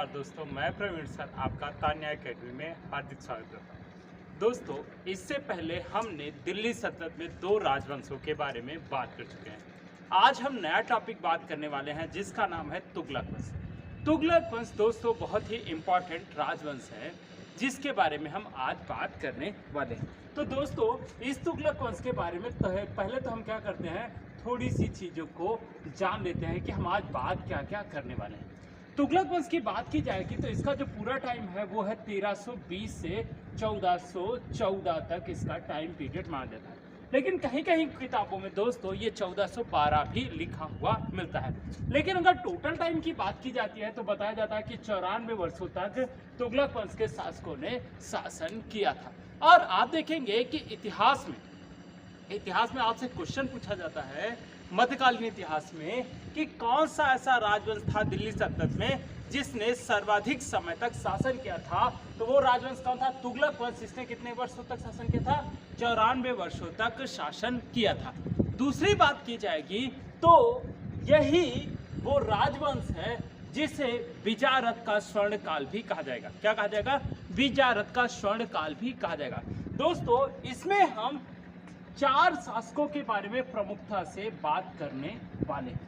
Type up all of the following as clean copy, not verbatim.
नमस्कार दोस्तों, मैं प्रवीण सर आपका तान्या एकेडमी में हार्दिक स्वागत करता हूँ। दोस्तों, इससे पहले हमने दिल्ली सल्तनत में 2 राजवंशों के बारे में बात कर चुके हैं। आज हम नया टॉपिक बात करने वाले हैं जिसका नाम है तुगलक वंश। तुगलक वंश दोस्तों बहुत ही इम्पोर्टेंट राजवंश है जिसके बारे में हम आज बात करने वाले हैं। तो दोस्तों, इस तुगलक वंश के बारे में पहले तो हम क्या करते हैं, थोड़ी सी चीज़ों को जान लेते हैं कि हम आज बात क्या क्या करने वाले हैं। तुगलक वंश की बात की जाएगी तो इसका जो पूरा टाइम है वो है 1320 से 1414 तक इसका टाइम पीरियड माना जाता है। लेकिन कहीं कहीं किताबों में दोस्तों ये 1412 भी लिखा हुआ मिलता है। लेकिन अगर टोटल टाइम की बात की जाती है तो बताया जाता है कि 94 वर्षों तक तुगलक वंश के शासकों ने शासन किया था। और आप देखेंगे कि इतिहास में आपसे क्वेश्चन पूछा जाता है मध्यकालीन इतिहास में कि कौन सा ऐसा राजवंश था दिल्ली सल्तनत में जिसने सर्वाधिक समय तक शासन किया था। तो वो राजवंश कौन था? तुगलक वंश। इसने कितने वर्षों तक शासन किया था? 94 वर्षों तक शासन किया था। दूसरी बात की जाएगी तो यही वो राजवंश है जिसे विजारत का स्वर्ण काल भी कहा जाएगा। क्या कहा जाएगा? विजारत का स्वर्ण काल भी कहा जाएगा। दोस्तों, इसमें हम 4 शासकों के बारे में प्रमुखता से बात करने वाले हैं।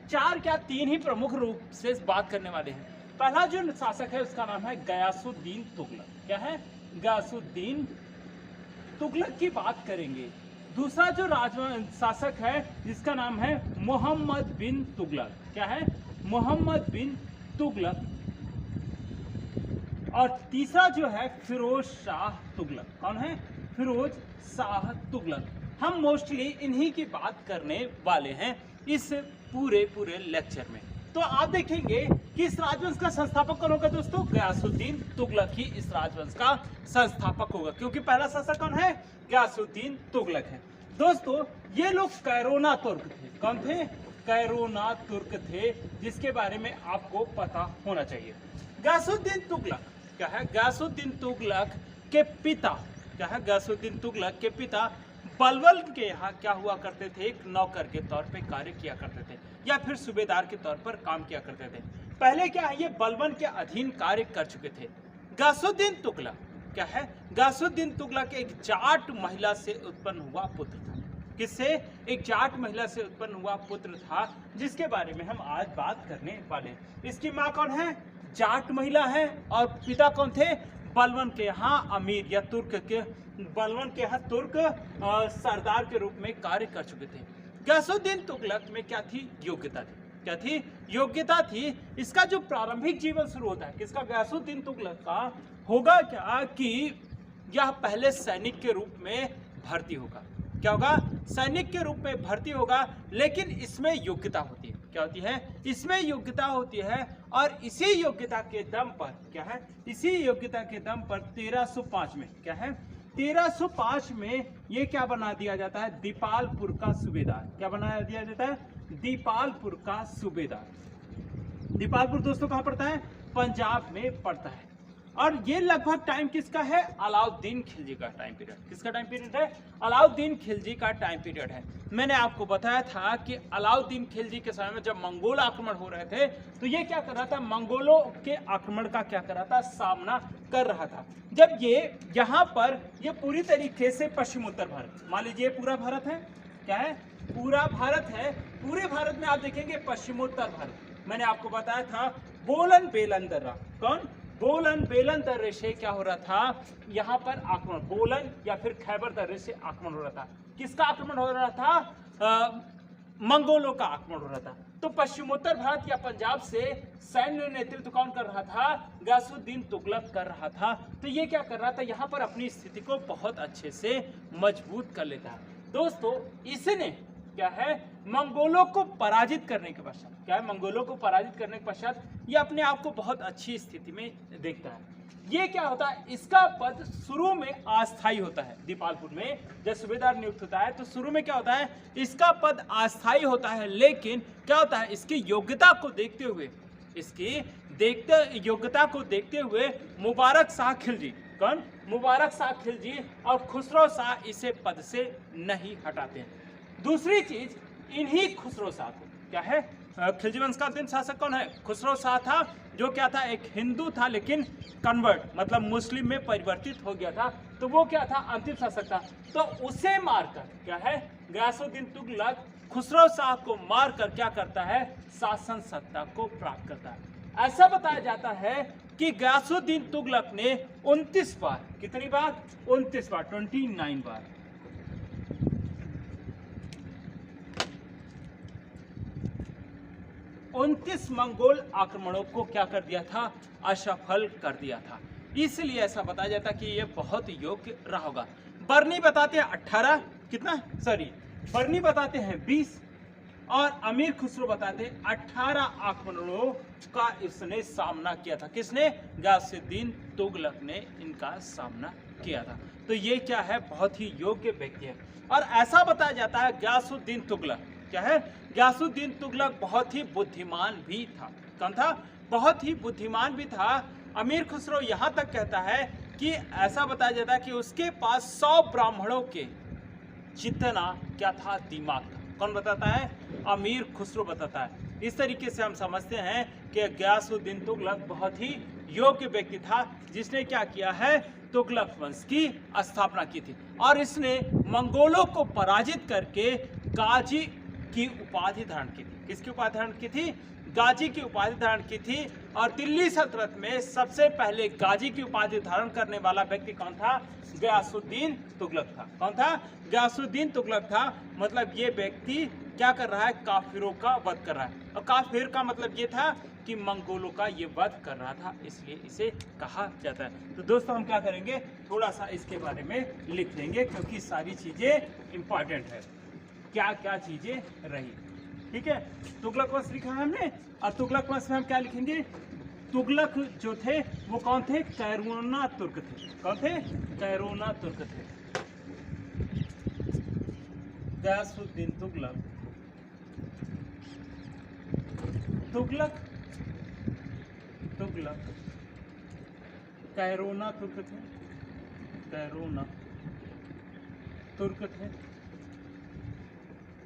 4 क्या 3 ही प्रमुख रूप से बात करने वाले हैं। पहला जो शासक है उसका नाम है गयासुद्दीन तुगलक। क्या है? गयासुद्दीन तुगलक की बात करेंगे। दूसरा जो शासक है जिसका नाम है मोहम्मद बिन तुगलक। क्या है? मोहम्मद बिन तुगलक। और तीसरा जो है फिरोज शाह तुगलक। कौन है? फिरोज शाह तुगलक। हम मोस्टली इन्हीं की बात करने वाले हैं इस पूरे लेक्चर में। तो आप देखेंगे कि इस राजवंश का संस्थापक कौन होगा दोस्तों? गयासुद्दीन तुगलक ही इस राजवंश का संस्थापक होगा, क्योंकि पहला शासक कौन है? गयासुद्दीन तुगलक है। दोस्तों, ये लोग कैरोना तुर्क थे। कौन थे? कैरोना तुर्क थे, जिसके बारे में आपको पता होना चाहिए। गयासुद्दीन तुगलक क्या है? गयासुद्दीन तुगलक के पिता क्या है? गयासुद्दीन तुगलक के पिता बलबन के यहाँ क्या हुआ करते थे? एक नौकर के तौर पे कार्य किया करते थे या फिर सूबेदार के तौर पर काम किया करते थे। पहले क्या है, ये बलबन के अधीन कार्य कर चुके थे। गयासुद्दीन तुगलक क्या है? गयासुद्दीन तुगलक एक जाट महिला से उत्पन्न हुआ पुत्र था। किससे? एक जाट महिला से उत्पन्न हुआ पुत्र था, जिसके बारे में हम आज बात करने वाले हैं। इसकी माँ कौन है? जाट महिला है। और पिता कौन थे? बलबन के यहाँ अमीर या तुर्क के, बलबन के यहाँ तुर्क सरदार के रूप में कार्य कर चुके थे। गयासुद्दीन तुगलक में क्या थी? योग्यता थी। क्या थी? योग्यता थी। इसका जो प्रारंभिक जीवन शुरू होता है किसका? गयासुद्दीन तुगलक का होगा क्या कि यह पहले सैनिक के रूप में भर्ती होगा। क्या होगा? सैनिक के रूप में भर्ती होगा। लेकिन इसमें योग्यता होती है। क्या होती है? इसमें योग्यता होती है। और इसी योग्यता के दम पर क्या है? इसी योग्यता के दम पर 1305 में क्या है? 1305 में ये क्या बना दिया जाता है? दीपालपुर का सूबेदार। क्या बना दिया जाता है? दीपालपुर का सूबेदार। दीपालपुर दोस्तों कहाँ पड़ता है? पंजाब में पड़ता है। और ये लगभग टाइम किसका है? अलाउद्दीन खिलजी का टाइम पीरियड। किसका टाइम पीरियड है? अलाउद्दीन खिलजी का टाइम पीरियड है। मैंने आपको बताया था कि अलाउद्दीन खिलजी के समय में जब मंगोल आक्रमण हो रहे थे तो ये क्या कर रहा था? मंगोलों के आक्रमण का क्या कर रहा था? सामना कर रहा था। जब ये यहाँ पर ये पूरी तरीके से पश्चिम उत्तर भारत, मान लीजिए पूरा भारत है। क्या है? पूरा भारत है। पूरे भारत में आप देखेंगे पश्चिमोत्तर भारत। मैंने आपको बताया था बोलन बेलन दर्रा। कौन? बोलन बेलन दर्रे से क्या हो रहा था? यहाँ पर आक्रमण, बोलन या फिर खैबर दर्रे से आक्रमण हो रहा था। किसका आक्रमण हो रहा था? मंगोलों का आक्रमण हो रहा था। तो पश्चिमोत्तर भारत या पंजाब से सैन्य नेतृत्व कौन कर रहा था? गयासुद्दीन तुगलक कर रहा था। तो ये क्या कर रहा था? यहाँ पर अपनी स्थिति को बहुत अच्छे से मजबूत कर लेता है। दोस्तों, इसने क्या है? मंगोलों को पराजित करने के पश्चात क्या है? मंगोलों को पराजित करने के पश्चात ये अपने आप को बहुत अच्छी स्थिति में देखता है। ये क्या होता है? इसका पद शुरू में अस्थायी होता है। दीपालपुर में जब सूबेदार नियुक्त होता है तो शुरू में क्या होता है? इसका पद अस्थायी होता है। लेकिन क्या होता है? इसकी योग्यता को देखते हुए मुबारक शाह खिलजी, कौन? मुबारक शाह खिलजी और खुसरो शाह इसे पद से नहीं हटाते हैं। दूसरी चीज, इन्हीं खुसरो शाह को क्या है? खिलजी वंश का अंतिम शासक कौन है? खुसरो शाह था, जो क्या था, एक हिंदू था लेकिन कन्वर्ट मतलब मुस्लिम में परिवर्तित हो गया था। तो वो क्या था, अंतिम शासक था। तो उसे मारकर क्या है, गयासुद्दीन तुगलक खुसरो शाह को मारकर क्या करता है, शासन सत्ता को प्राप्त करता है। ऐसा बताया जाता है कि गयासुद्दीन तुगलक ने 29 बार, कितनी बार, 29 बार, 29 बार 29 मंगोल आक्रमणों को क्या कर दिया था, असफल कर दिया था। इसलिए ऐसा बताया जाता कि ये बहुत योग्य रहा होगा। बर्नी बताते हैं 18, कितना, सॉरी, बर्नी बताते हैं 20 और अमीर खुसरो बताते हैं 18 आक्रमणों का इसने सामना किया था। किसने? गयासुद्दीन तुगलक ने इनका सामना किया था। तो ये क्या है, बहुत ही योग्य व्यक्ति है। और ऐसा बताया जाता है गयासुद्दीन तुगलक क्या है, गयासुद्दीन तुगलक बहुत ही बुद्धिमान भी था। कौन था? बहुत ही बुद्धिमान भी था। अमीर खुसरो यहां तक कहता है कि ऐसा बताया जाता है कि उसके पास 100 ब्राह्मणों के जितना क्या था, दिमाग था। कौन बताता है? अमीर खुसरो बताता है। इस तरीके से हम समझते हैं कि गयासुद्दीन तुगलक बहुत ही योग्य व्यक्ति था, जिसने क्या किया है, तुगलक वंश की स्थापना की थी। और इसने मंगोलों को पराजित करके गाजी की उपाधि धारण की थी। किसकी उपाधि धारण की थी? गाजी की उपाधि धारण की थी। और दिल्ली सल्तनत में सबसे पहले गाजी की उपाधि धारण करने वाला व्यक्ति कौन था? गयासुद्दीन तुगलक था। कौन था? गयासुद्दीन तुगलक था। मतलब ये व्यक्ति क्या कर रहा है, काफिरों का वध कर रहा है। और काफिर का मतलब ये था कि मंगोलों का ये वध कर रहा था, इसलिए इसे कहा जाता है। तो दोस्तों हम क्या करेंगे, थोड़ा सा इसके बारे में लिख लेंगे, क्योंकि सारी चीजें इंपॉर्टेंट है, क्या क्या चीजें रही। ठीक है, तुगलक वंश लिखा है हमने। और तुगलक वंश में हम क्या लिखेंगे, तुगलक जो थे वो कौन थे? कैरोना तुर्क थे। कौन थे? कैरोना तुर्क थे। गयासुद्दीन तुगलक, तुगलक तुगलक कैरोना तुर्क थे। कैरोना तुर्क थे,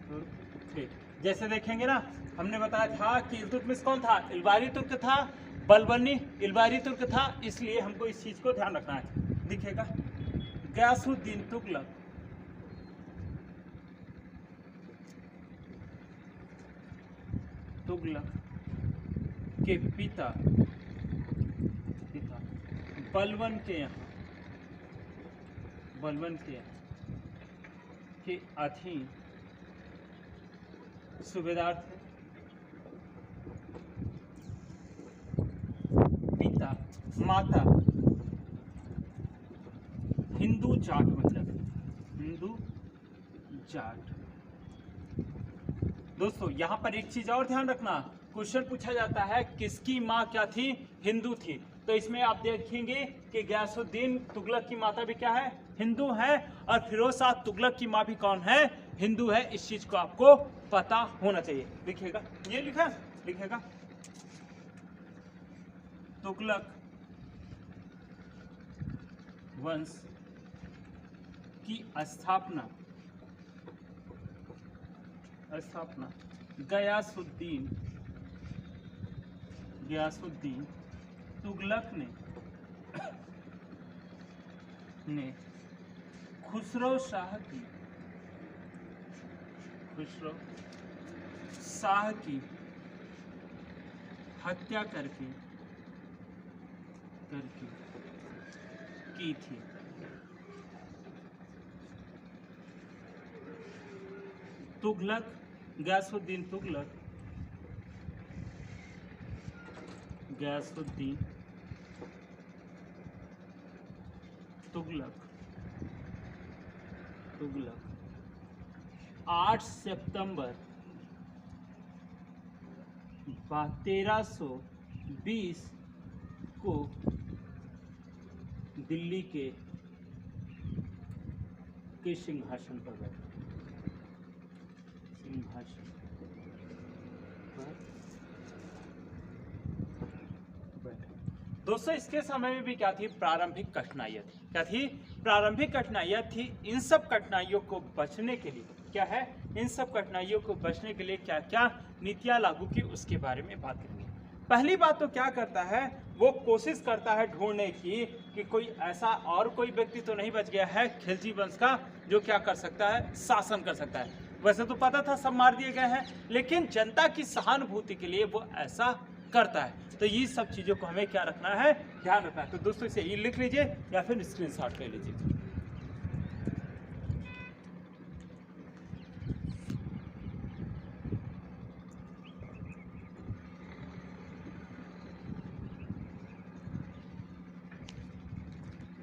तुर्क थे। जैसे देखेंगे ना, हमने बताया था कि इल्तुतमिश कौन था? इल्बारी तुर्क था। बलबनी इल्बारी तुर्क था। इसलिए हमको इस चीज को ध्यान रखना है। दिखेगा, गयासुद्दीन तुगलक तुगलक के पिता बलबन के यहाँ, बलबन के यहाँ के अधीन सूबेदार थे। पिता, माता हिंदू जाट महिला थी। हिंदू जाट। दोस्तों यहाँ पर एक चीज और ध्यान रखना, क्वेश्चन पूछा जाता है किसकी माँ क्या थी? हिंदू थी। तो इसमें आप देखेंगे कि गयासुद्दीन तुगलक की माता भी क्या है? हिंदू है। और फिरोज शाह तुगलक की माँ भी कौन है? हिंदू है। इस चीज को आपको पता होना चाहिए। लिखिएगा, ये लिखा, लिखिएगा, तुगलक वंश की स्थापना गयासुद्दीन तुगलक ने खुसरो शाह की हत्या करके की थी। गयासुद्दीन तुगलक गयासुद्दीन तुगलक 8 सितंबर 1320 को दिल्ली के सिंहासन पर बैठे। सिंहासन पर बैठे। दोस्तों इसके समय में भी क्या थी? प्रारंभिक कठिनाइयां थी। क्या थी? प्रारंभिक कठिनाइयां थी। इन सब कठिनाइयों को बचने के लिए क्या है, इन सब कठिनाइयों को बचने के लिए क्या क्या नीतियां लागू की उसके बारे में बात करेंगे। पहली बात तो क्या करता है, वो कोशिश करता है ढूंढने की कि कोई ऐसा और कोई व्यक्ति तो नहीं बच गया है खिलजी वंश का जो क्या कर सकता है, शासन कर सकता है। वैसे तो पता था सब मार दिए गए हैं, लेकिन जनता की सहानुभूति के लिए वो ऐसा करता है। तो ये सब चीज़ों को हमें क्या रखना है, ध्यान रखना है। तो दोस्तों इसे ये लिख लीजिए या फिर स्क्रीनशॉट ले लीजिए।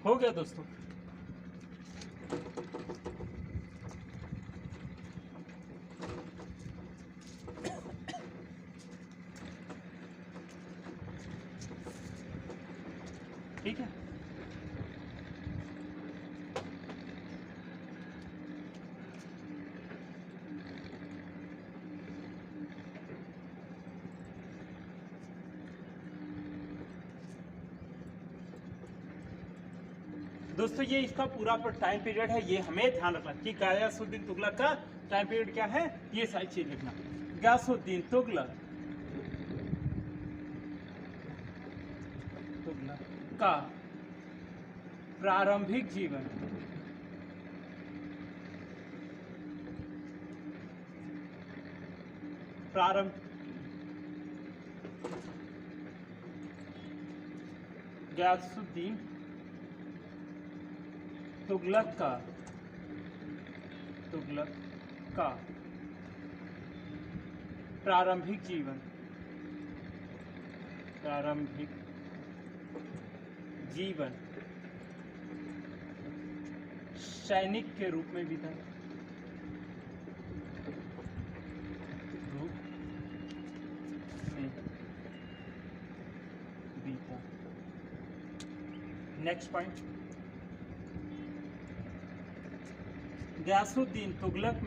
हो गया दोस्तों। ठीक है, दोस्तों ये इसका पूरा पर टाइम पीरियड है, ये हमें ध्यान रखना कि गयासुद्दीन तुगलक का टाइम पीरियड क्या है, ये सारी चीज लिखना। गयासुद्दीन तुगलक का प्रारंभिक जीवन गयासुद्दीन तुगलक का प्रारंभिक जीवन सैनिक के रूप में बीता। नेक्स्ट पॉइंट, गयासुद्दीन तुगलक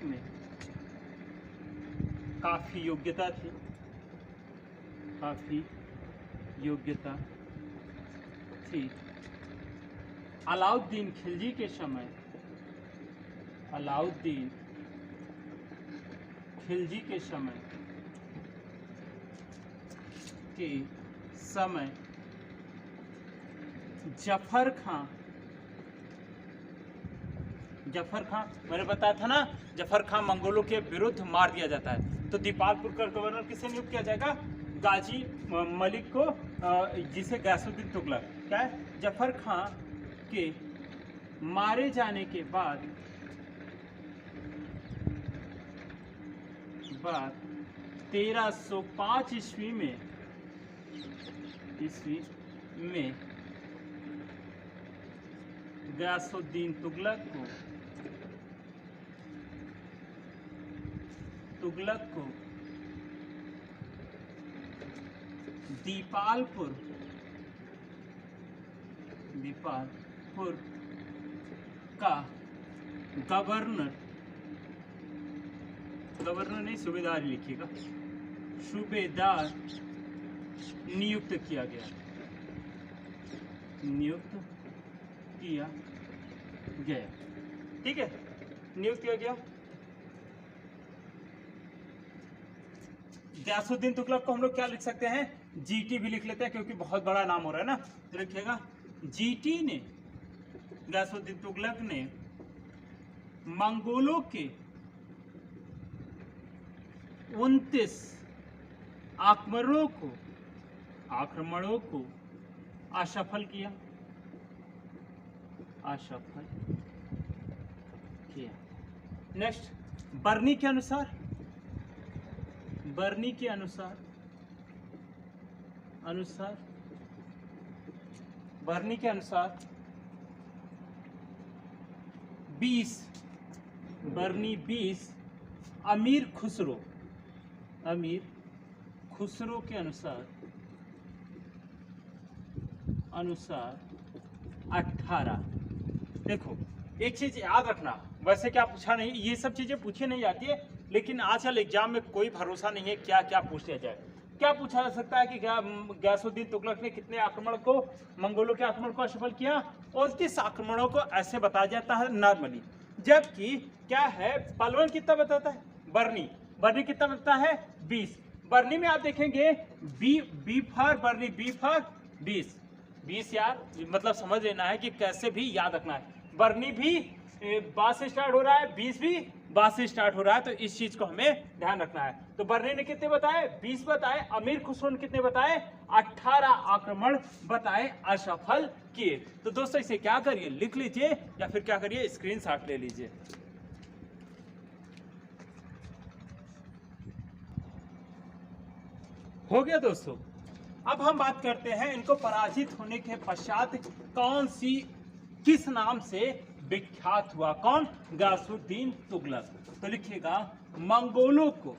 में काफी योग्यता थी। अलाउद्दीन खिलजी के समय जफर खां मैंने बताया था ना, जफर खां मंगोलों के विरुद्ध मार दिया जाता है, तो दीपालपुर का गवर्नर किसे नियुक्त किया जाएगा, गाजी मलिक को, जिसे गयासुद्दीन तुगलक क्या है, जफर खां के मारे जाने के बाद 1305 ईस्वी में गयासुद्दीन तुगलक को दीपालपुर का गवर्नर नहीं, सूबेदार लिखिएगा, सूबेदार नियुक्त किया गया। ठीक है, नियुक्त किया गया। गयासुद्दीन तुगलक को हम लोग क्या लिख सकते हैं, जीटी भी लिख लेते हैं क्योंकि बहुत बड़ा नाम हो रहा है ना, तो लिखिएगा जीटी ने, गयासुद्दीन तुगलक ने मंगोलों के 29 आक्रमणों को असफल किया। नेक्स्ट, बर्नी के अनुसार 20 अमीर खुसरो के अनुसार 18। देखो एक चीज याद रखना, वैसे क्या पूछा नहीं, ये सब चीजें पूछी नहीं जाती है, लेकिन आजकल एग्जाम में कोई भरोसा नहीं है क्या क्या पूछ लिया जाए। क्या पूछा जा सकता है कि गयासुद्दीन तुगलक ने कितने आक्रमण को, मंगोलों के आक्रमण को असफल किया? 29 आक्रमणों को ऐसे बताया जाता है नॉर्मली। जबकि क्या है, पलवन कितना बताता है? बर्नी कितना बताता है? 20। बर्नी में आप देखेंगे B for Bernie, B for 20 यार, मतलब समझ लेना है कि कैसे भी याद रखना है। बर्नी भी बा से स्टार्ट हो रहा है, 20 भी बा से स्टार्ट हो रहा है, तो इस चीज को हमें ध्यान रखना है। तो बर्नी ने कितने बताए? 20 बताए। अमीर खुसरो ने कितने बताए? 18 आक्रमण बताए असफल किए। तो दोस्तों इसे क्या करिए, लिख लीजिए या फिर क्या करिए, स्क्रीनशॉट ले लीजिए। हो गया दोस्तों। अब हम बात करते हैं इनको पराजित होने के पश्चात किस नाम से विख्यात हुआ? कौन? गयासुद्दीन तुगलक। तो लिखिएगा, मंगोलों को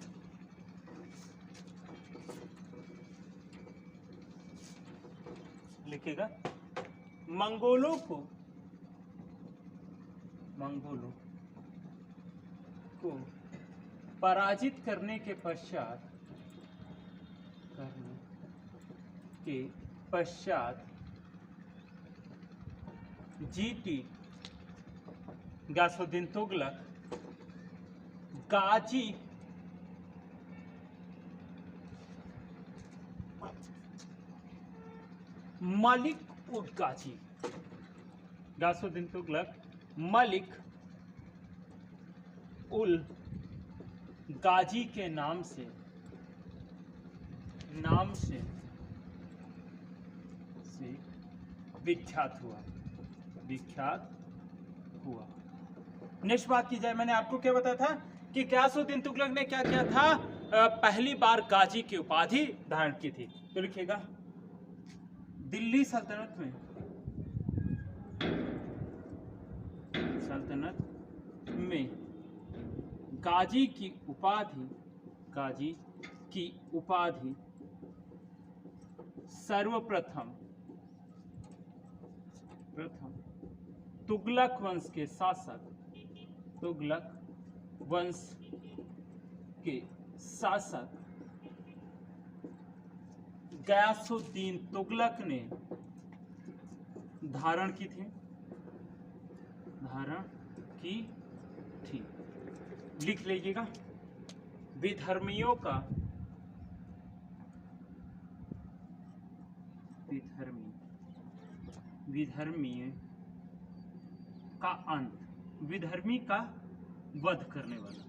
लिखिएगा, मंगोलों को पराजित करने के पश्चात जीती गयासुद्दीन तुगलक गाजी मलिक उल गाजी, गयासुद्दीन तुगलक मलिक उल गाजी के नाम से विख्यात हुआ। नेक्स्ट बात की जाए, मैंने आपको क्या बताया था कि गयासुद्दीन तुगलक ने क्या किया था? पहली बार गाजी की उपाधि धारण की थी। तो लिखिएगा, दिल्ली सल्तनत में गाजी की उपाधि सर्वप्रथम तुगलक वंश के शासक गयासुद्दीन तुगलक ने धारण की थी। लिख लीजिएगा, विधर्मियों का अंत, विधर्मी का वध करने वाला।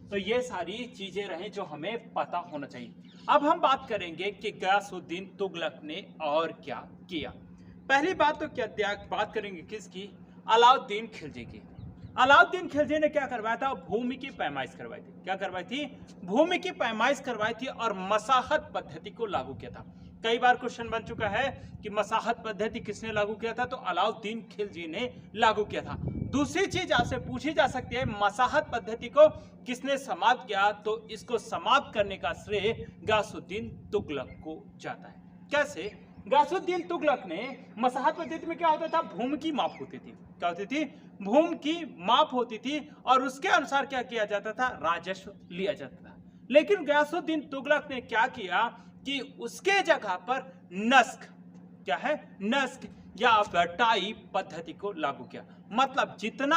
तो ये सारी चीजें रहीं जो हमें पता होना चाहिए। अब हम बात करेंगे कि गयासुद्दीन तुगलक ने और क्या किया। पहली बात तो बात करेंगे किसकी? अलाउद्दीन खिलजी की। अलाउद्दीन खिलजी ने क्या करवाया था? भूमि की पैमाइश करवाई थी। क्या करवाई थी? भूमि की पैमाइश करवाई थी और मसाहत पद्धति को लागू किया था। कई बार क्वेश्चन बन चुका है कि मसाहत पद्धति किसने लागू किया था? तो अलाउद्दीन खिलजी ने लागू किया था। दूसरी चीज आपसे पूछी जा सकती है, मसाहत पद्धति को किसने समाप्त किया? तो इसको समाप्त करने का श्रेय गयासुद्दीन तुगलक को जाता है। कैसे? गयासुद्दीन तुगलक ने, मसाहत पद्धति में क्या होता था? भूमि की माप होती थी। क्या होती थी? भूमि की माप होती थी और उसके अनुसार क्या किया जाता था? राजस्व लिया जाता था। लेकिन गयासुद्दीन तुगलक ने क्या किया कि उसके जगह पर नस्क, क्या है? नस्क या बटाई पद्धति को लागू किया। मतलब जितना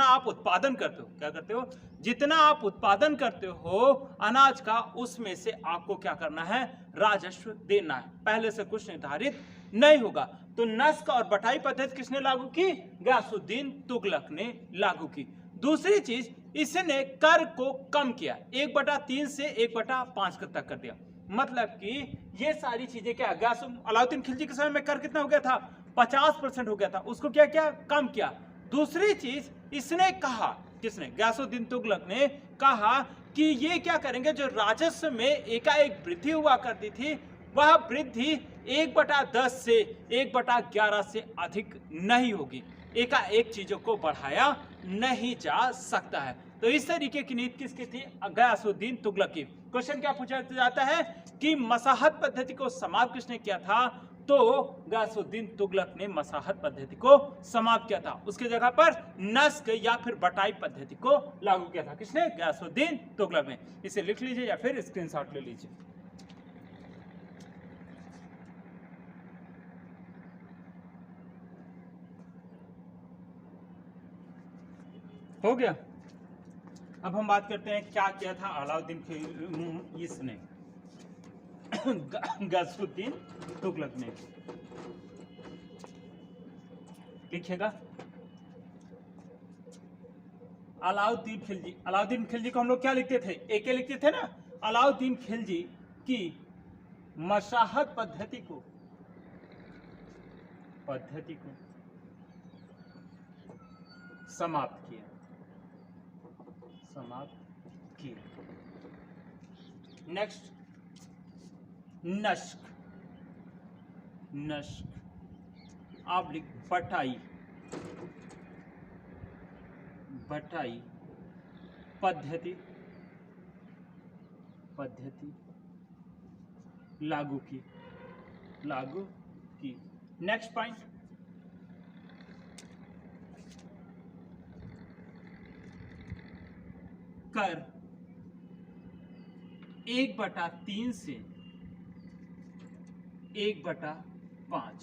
आप उत्पादन करते हो, क्या करते हो? जितना आप उत्पादन करते हो अनाज का, उसमें से आपको क्या करना है? राजस्व देना है। पहले से कुछ निर्धारित नहीं होगा। तो नस्क और बटाई पद्धति किसने लागू की? गयासुद्दीन तुगलक ने लागू की। दूसरी चीज, इसने कर को कम किया, 1/3 से 1/5 तक कर दिया। मतलब कि ये सारी चीजें क्या, अलाउद्दीन खिलजी के समय में कर कितना हो गया था? 50% हो गया था। उसको क्या किया? कम किया। दूसरी चीज इसने कहा, किसने? गयासुद्दीन तुगलक ने कहा कि ये क्या करेंगे, जो राजस्व में एकाएक वृद्धि हुआ करती थी, वह वृद्धि 1/10 से 1/11 से अधिक नहीं होगी। एकाएक चीजों को बढ़ाया नहीं जा सकता है। तो इस तरीके की नीति किसकी थी? गयासुद्दीन तुगलक की। क्वेश्चन क्या पूछा जाता है कि मसाहत पद्धति को समाप्त किसने किया था? तो गयासुद्दीन तुगलक ने मसाहत पद्धति को समाप्त किया था, उसके जगह पर नस्क या फिर बटाई पद्धति को लागू किया था। किसने? गयासुद्दीन तुगलक ने। इसे लिख लीजिए या फिर स्क्रीनशॉट ले लीजिए। हो गया। अब हम बात करते हैं क्या किया था अलाउद्दीन इसने गयासुद्दीन तुगलक ने। लिखिएगा अलाउद्दीन खिलजी। अलाउद्दीन खिलजी को हम लोग क्या लिखते थे? एक लिखते थे ना। अलाउद्दीन खिलजी की मसाहत पद्धति को समाप्त किया। नेक्स्ट नस्क ऑब्लिक बटाई पद्धति लागू की। नेक्स्ट पॉइंट कर 1/3 से 1/5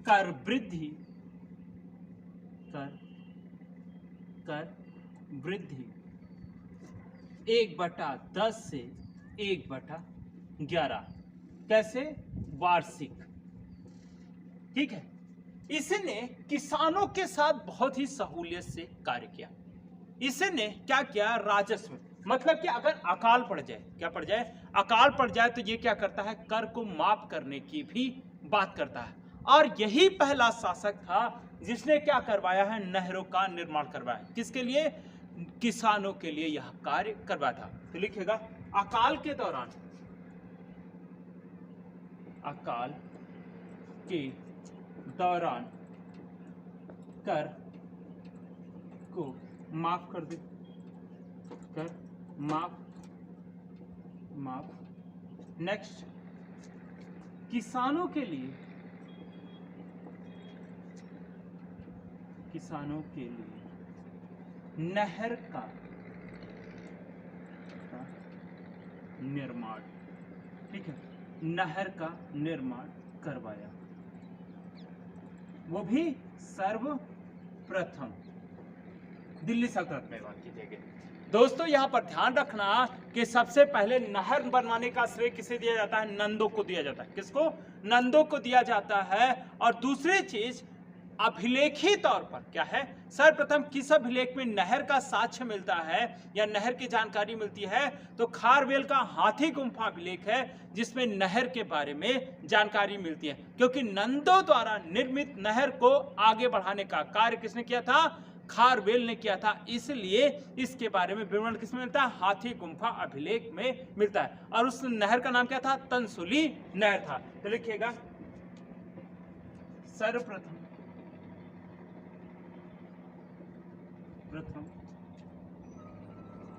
कर वृद्धि 1/10 से 1/11 कैसे? वार्षिक। ठीक है। इसने किसानों के साथ बहुत ही सहूलियत से कार्य किया। इसने क्या किया? राजस्व, मतलब कि अगर अकाल पड़ जाए, क्या पड़ जाए? अकाल पड़ जाए तो ये क्या करता है? कर को माफ करने की भी बात करता है। और यही पहला शासक था जिसने क्या करवाया है? नहरों का निर्माण करवाया। किसके लिए? किसानों के लिए यह कार्य करवाया था। तो लिखिएगा अकाल के दौरान कर को माफ कर दे। कर माफ। नेक्स्ट किसानों के लिए नहर का निर्माण। ठीक है, नहर का निर्माण करवाया, वो भी सर्वप्रथम दिल्ली सल्तनत में बात की गई। दोस्तों यहां पर ध्यान रखना कि सबसे पहले नहर बनवाने का श्रेय किसे दिया जाता है? नंदों को दिया जाता है। किसको? नंदों को दिया जाता है। और दूसरी चीज अभिलेखी तौर पर क्या है? सर्वप्रथम किस अभिलेख में नहर का साक्ष्य मिलता है या नहर की जानकारी मिलती है? तो खारवेल का हाथी गुम्फा अभिलेख है जिसमें नहर के बारे में जानकारी मिलती है, क्योंकि नंदों द्वारा निर्मित नहर को आगे बढ़ाने का कार्य किसने किया था? खारवेल ने किया था। इसलिए इसके बारे में विवरण किसमें मिलता है? हाथी गुम्फा अभिलेख में मिलता है। और उस नहर का नाम क्या था? तनसुली नहर था। तो लिखिएगा सर्वप्रथम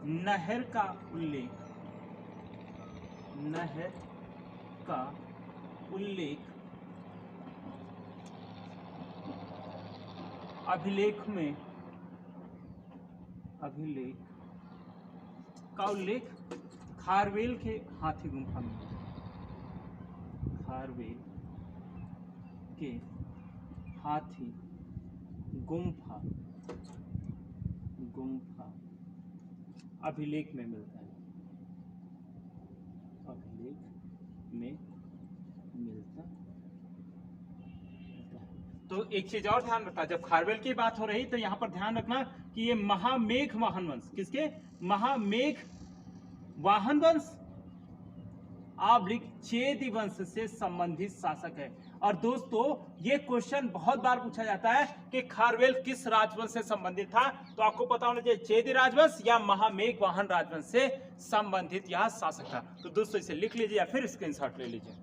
नहर का उल्लेख अभिलेख का उल्लेख खारवेल के हाथी गुम्फा में। खारवेल के हाथी गुम्फा अभिलेख में मिलता है। तो एक चीज और ध्यान रखना, जब खारवेल की बात हो रही तो यहां पर ध्यान रखना कि ये महामेघ वाहन वंश, किसके? महामेघ वाहन वंश चेदी वंश से संबंधित शासक है। और दोस्तों ये क्वेश्चन बहुत बार पूछा जाता है कि खारवेल किस राजवंश से संबंधित था, तो आपको पता होना चाहिए चेदी राजवंश या महामेघ वाहन राजवंश से संबंधित यह शासक था। तो दोस्तों इसे लिख लीजिए या फिर स्क्रीनशॉट ले लीजिए।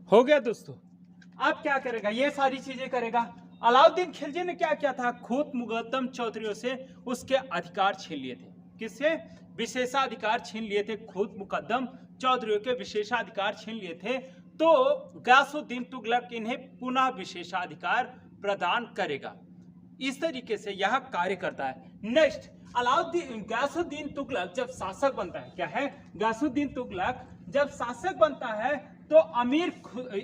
हो गया दोस्तों। अब क्या करेगा? ये सारी चीजें करेगा अलाउद्दीन खिलजी ने क्या किया था, खुद मुकद्दम चौधरियों से उसके अधिकार छीन लिए थे। किससे? विशेषाधिकार छीन लिए थे, खुद मुकद्दम चौधरियों के विशेषाधिकार छीन लिए थे। तो गयासुद्दीन तुगलक इन्हें पुनः विशेषाधिकार प्रदान करेगा। इस तरीके से यह कार्य करता है। नेक्स्ट, गयासुद्दीन तुगलक जब शासक बनता है, क्या है, गयासुद्दीन तुगलक जब शासक बनता है तो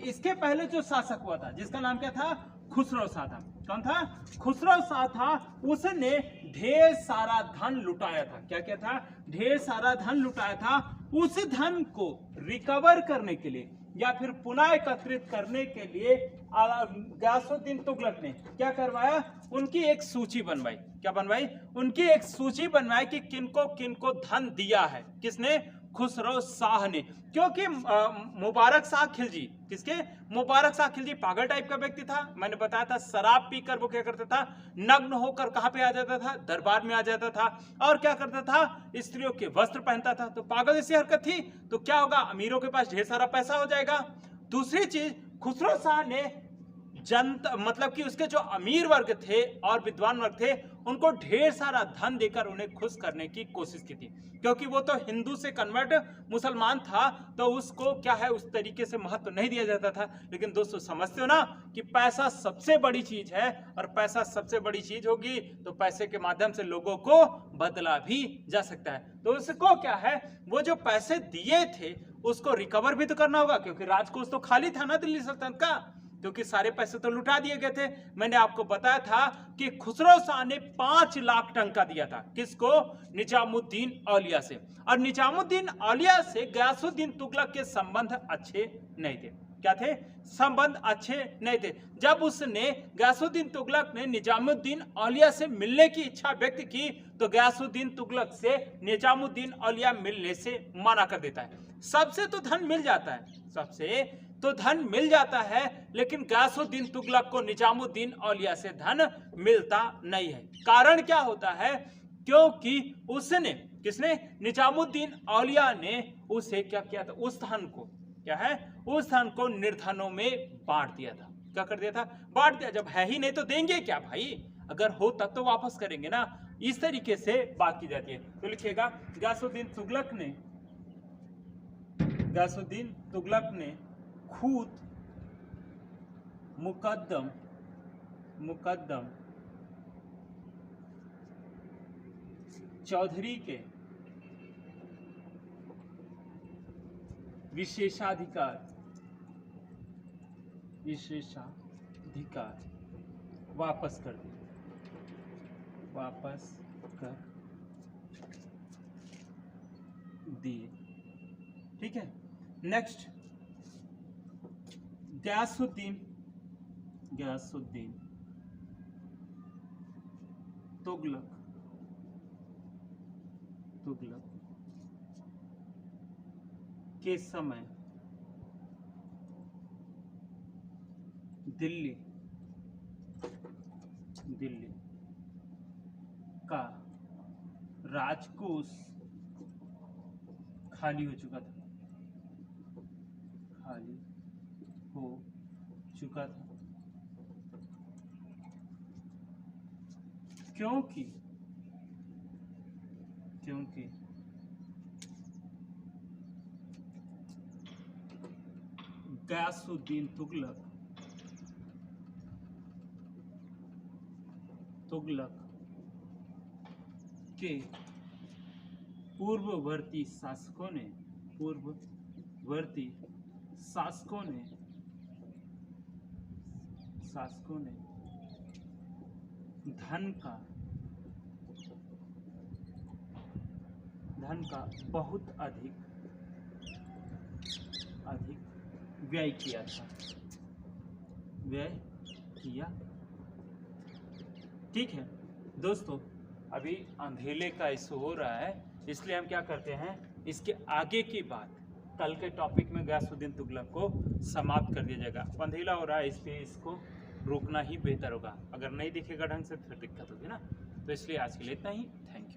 इसके पहले जो शासक हुआ था जिसका नाम क्या था, खुसरो शाह था। कौन था? खुसरो शाह था। उसने ढेर सारा धन लुटाया था। क्या क्या था? ढेर सारा धन लुटाया था। उस धन को रिकवर करने के लिए या फिर पुनः एकत्रित करने के लिए गयासुद्दीन तुगलक ने क्या करवाया, उनकी एक सूची बनवाई। क्या बनवाई? उनकी एक सूची बनवाई कि किनको किनको धन दिया है। किसने? खुसरो शाह ने। क्योंकि मुबारक शाह खिलजी, किसके? मुबारक शाह खिलजी पागल टाइप का व्यक्ति था। मैंने बताया था शराब पीकर वो क्या करता था, नग्न होकर कहां पे आ जाता था, दरबार में आ जाता था और क्या करता था, स्त्रियों के वस्त्र पहनता था। तो पागल जैसी हरकत थी। तो क्या होगा, अमीरों के पास ढेर सारा पैसा हो जाएगा। दूसरी चीज, खुसरो शाह ने जनता मतलब कि उसके जो अमीर वर्ग थे और विद्वान वर्ग थे उनको ढेर सारा धन देकर उन्हें खुश करने की कोशिश की थी। क्योंकि वो तो हिंदू से कन्वर्ट मुसलमान था तो उसको क्या है, उस तरीके से महत्व नहीं दिया जाता था। लेकिन दोस्तों समझते हो ना कि पैसा सबसे बड़ी चीज है और पैसा सबसे बड़ी चीज होगी तो पैसे के माध्यम से लोगों को बदला भी जा सकता है। तो उसको क्या है, वो जो पैसे दिए थे उसको रिकवर भी तो करना होगा, क्योंकि राजकोष तो खाली था ना दिल्ली सल्तनत का, क्योंकि सारे पैसे तो लुटा दिए गए थे। मैंने आपको बताया था कि खुसरो शाह ने 5 लाख टंका दिया था। किसको? निजामुद्दीन औलिया से। और निजामुद्दीन औलिया से गयासुद्दीन तुगलक के संबंध अच्छे नहीं थे। क्या थे? संबंध अच्छे नहीं थे। जब उसने गयासुद्दीन तुगलक ने निजामुद्दीन औलिया से मिलने की इच्छा व्यक्त की तो गयासुद्दीन तुगलक से निजामुद्दीन औलिया मिलने से मना कर देता है। सबसे तो धन मिल जाता है, सबसे तो धन मिल जाता है, लेकिन गयासुद्दीन तुगलक को निजामुद्दीन औलिया से धन मिलता नहीं है। कारण क्या होता है? क्योंकि उसने, किसने? निजामुद्दीन औलिया ने उसे क्या किया था, उस धन को, क्या है, उस धन को निर्धनों में बांट दिया था। क्या कर दिया था? बांट दिया। जब है ही नहीं तो देंगे क्या भाई, अगर हो तब तो वापस करेंगे ना। इस तरीके से बात की जाती है। तो लिखिएगा, गयासुद्दीन तुगलक ने खुद मुकद्दम चौधरी के विशेषाधिकार वापस कर दिए। ठीक है। नेक्स्ट, गयासुद्दीन तुगलक के समय दिल्ली का राजकोष खाली हो चुका था। क्योंकि गयासुद्दीन तुगलक के पूर्ववर्ती शासकों ने धन का बहुत अधिक व्यय किया। ठीक है दोस्तों, अभी अंधेले का इशू हो रहा है, इसलिए हम क्या करते हैं, इसके आगे की बात कल के टॉपिक में गयासुद्दीन तुगलक को समाप्त कर दिया जाएगा। अंधेला हो रहा है इसलिए इसको रोकना ही बेहतर होगा। अगर नहीं दिखेगा ढंग से तो फिर दिक्कत होगी ना। तो इसलिए आज के लिए इतना ही। Thank you.